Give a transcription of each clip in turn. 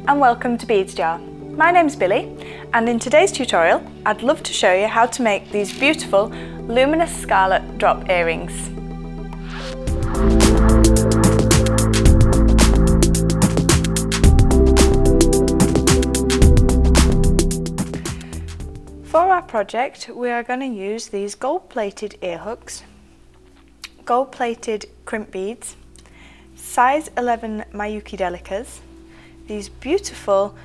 and welcome to Beads Jar. My name's Billy, and in today's tutorial I'd love to show you how to make these beautiful luminous scarlet drop earrings. For our project we are going to use these gold-plated ear hooks, gold-plated crimp beads, size 11 Miyuki delicas, these beautiful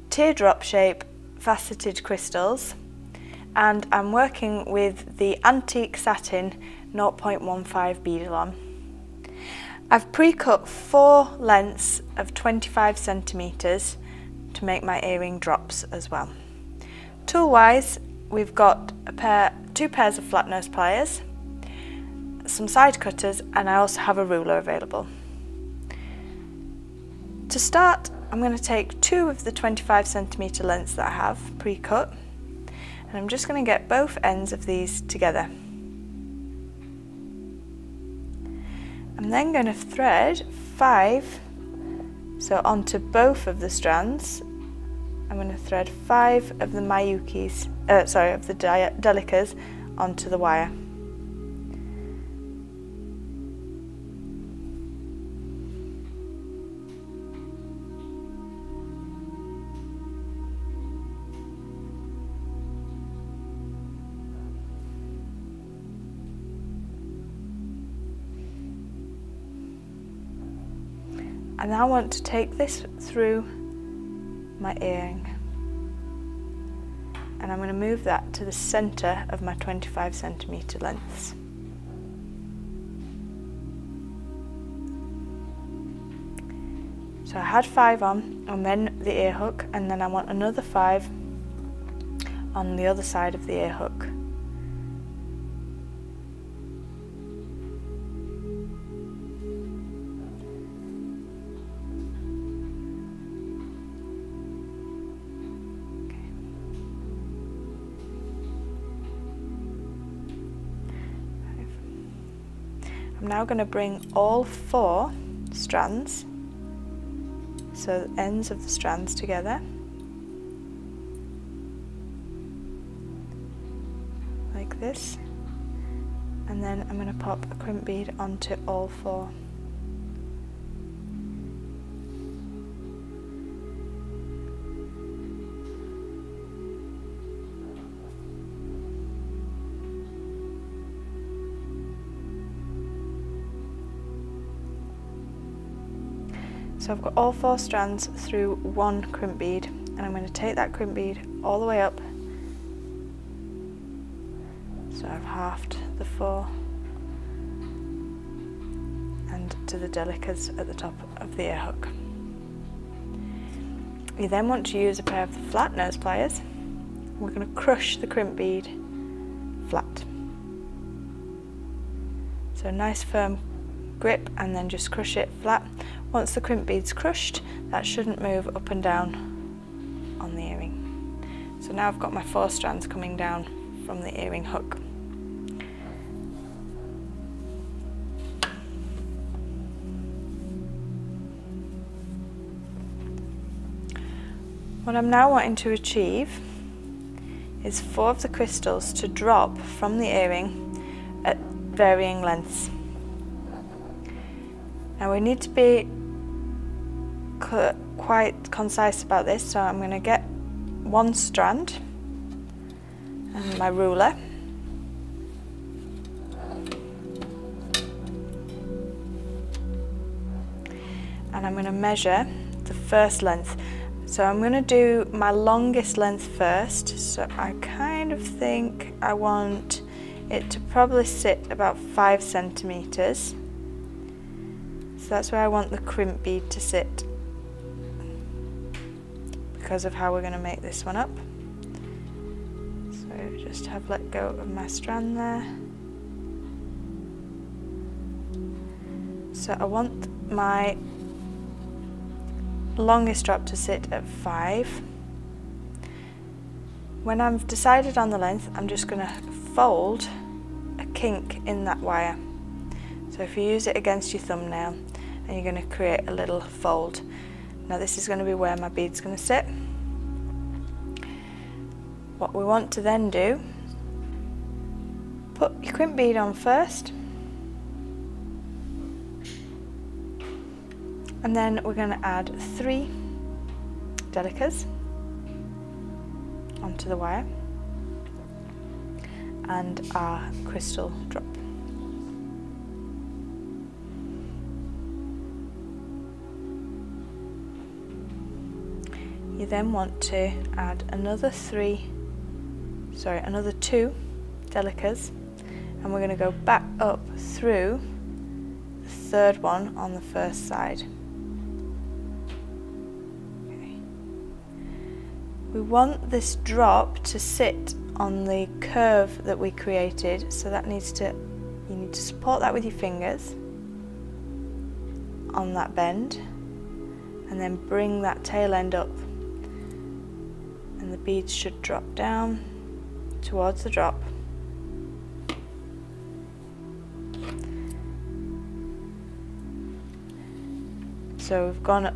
teardrop shape faceted crystals, and I'm working with the antique satin 0.15 beadalon. I've pre-cut 4 lengths of 25 centimeters to make my earring drops as well. Tool-wise, we've got two pairs of flat nose pliers, some side cutters, and I also have a ruler available. To start, I'm going to take 2 of the 25 centimeter lengths that I have pre-cut, and I'm just going to get both ends of these together. I'm then going to thread 5, so onto both of the strands. I'm going to thread 5 of the Miyukis, of the delicas onto the wire. And I want to take this through my earring, and I'm going to move that to the centre of my 25 centimeter lengths. So I had 5 on, and then the ear hook, and then I want another 5 on the other side of the ear hook. I'm now going to bring all 4 strands, so the ends of the strands together, like this, and then I'm going to pop a crimp bead onto all 4. So I've got all 4 strands through 1 crimp bead, and I'm going to take that crimp bead all the way up. So I've halved the 4 and to the delicas at the top of the ear hook. You then want to use a pair of the flat nose pliers. We're going to crush the crimp bead flat. So a nice firm grip, and then just crush it flat. Once the crimp bead's crushed, that shouldn't move up and down on the earring. So now I've got my 4 strands coming down from the earring hook. What I'm now wanting to achieve is 4 of the crystals to drop from the earring at varying lengths. Now we need to be quite concise about this, so I'm going to get 1 strand and my ruler, and I'm going to measure the first length. So I'm going to do my longest length first, so I kind of think I want it to probably sit about 5 centimeters. So that's where I want the crimp bead to sit, because of how we're going to make this one up. So just have let go of my strand there. So I want my longest drop to sit at 5. When I've decided on the length, I'm just going to fold a kink in that wire. So if you use it against your thumbnail, and you're going to create a little fold. Now this is going to be where my bead's going to sit. What we want to then do, put your crimp bead on first, and then we're going to add 3 delicas onto the wire and our crystal drop. You then want to add another 2 delicas, and we're going to go back up through the third one on the first side. Okay. We want this drop to sit on the curve that we created, so that you need to support that with your fingers on that bend, and then bring that tail end up, and the beads should drop down towards the drop. So we've gone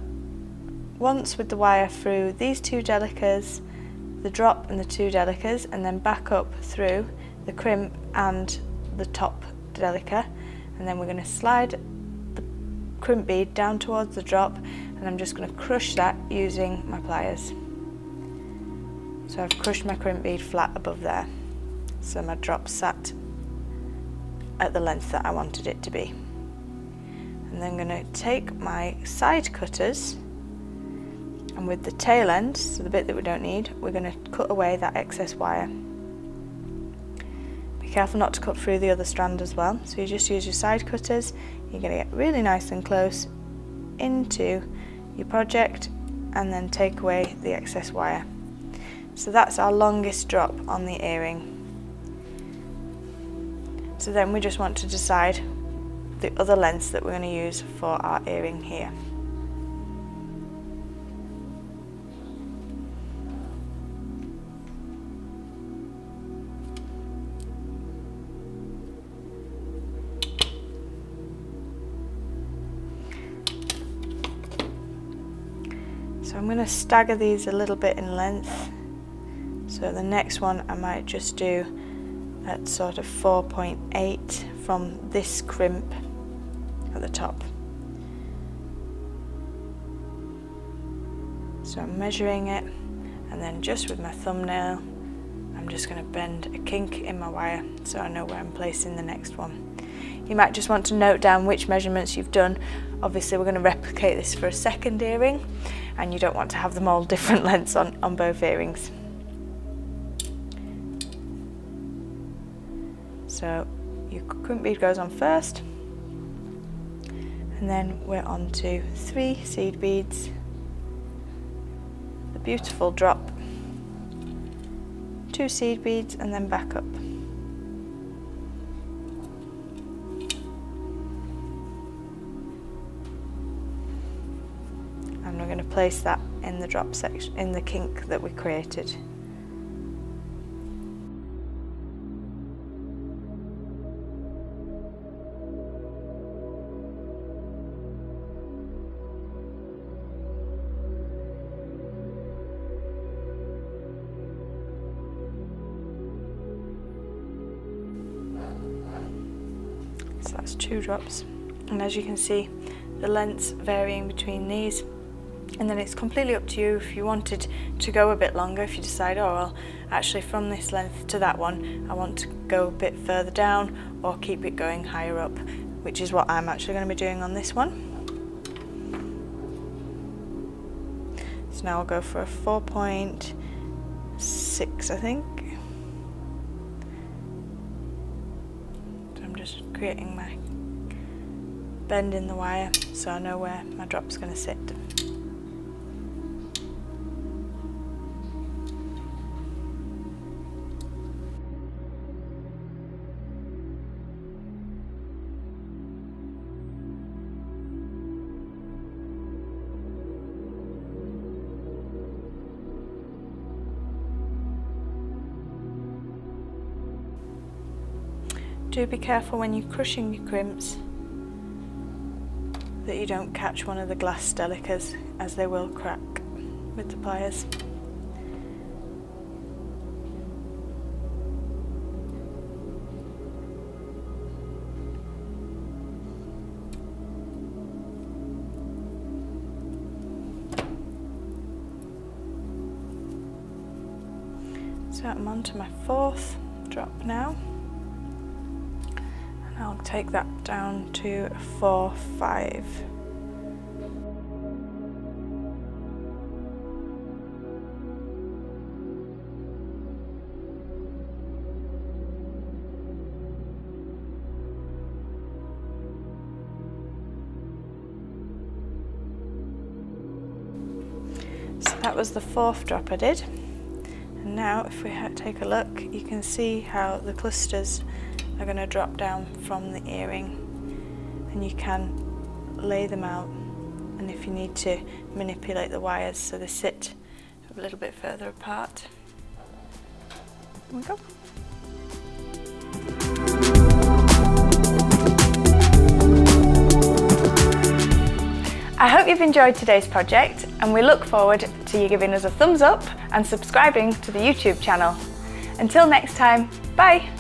once with the wire through these 2 delicas, the drop and the 2 delicas, and then back up through the crimp and the top delica, and then we're going to slide the crimp bead down towards the drop, and I'm just going to crush that using my pliers. So I've crushed my crimp bead flat above there, so my drop sat at the length that I wanted it to be. And then I'm going to take my side cutters, and with the tail end, so the bit that we don't need, we're going to cut away that excess wire. Be careful not to cut through the other strand as well, so you just use your side cutters. You're going to get really nice and close into your project, and then take away the excess wire. So that's our longest drop on the earring. So then we just want to decide the other lengths that we're going to use for our earring here. So I'm going to stagger these a little bit in length. So the next one I might just do at sort of 4.8 from this crimp at the top. So I'm measuring it, and then just with my thumbnail I'm just going to bend a kink in my wire so I know where I'm placing the next one. You might just want to note down which measurements you've done. Obviously we're going to replicate this for a second earring, and you don't want to have them all different lengths on both earrings. So your crimp bead goes on first, and then we're on to 3 seed beads, the beautiful drop, 2 seed beads, and then back up. And we're going to place that in the drop section, in the kink that we created. So that's 2 drops, and as you can see the lengths varying between these, and then it's completely up to you if you wanted to go a bit longer. If you decide, oh well, actually from this length to that one I want to go a bit further down, or keep it going higher up, which is what I'm actually going to be doing on this one. So now I'll go for a 4.6 I think. Just creating my bend in the wire so I know where my drop's going to sit. Do be careful when you're crushing your crimps that you don't catch one of the glass delicas, as they will crack with the pliers. So I'm on to my 4th drop now, and I'll take that down to 4, 5. So that was the 4th drop I did. And now if we take a look, you can see how the clusters are going to drop down from the earring, and you can lay them out, and if you need to manipulate the wires so they sit a little bit further apart. There we go. I hope you've enjoyed today's project, and we look forward to you giving us a thumbs up and subscribing to the YouTube channel. Until next time, bye!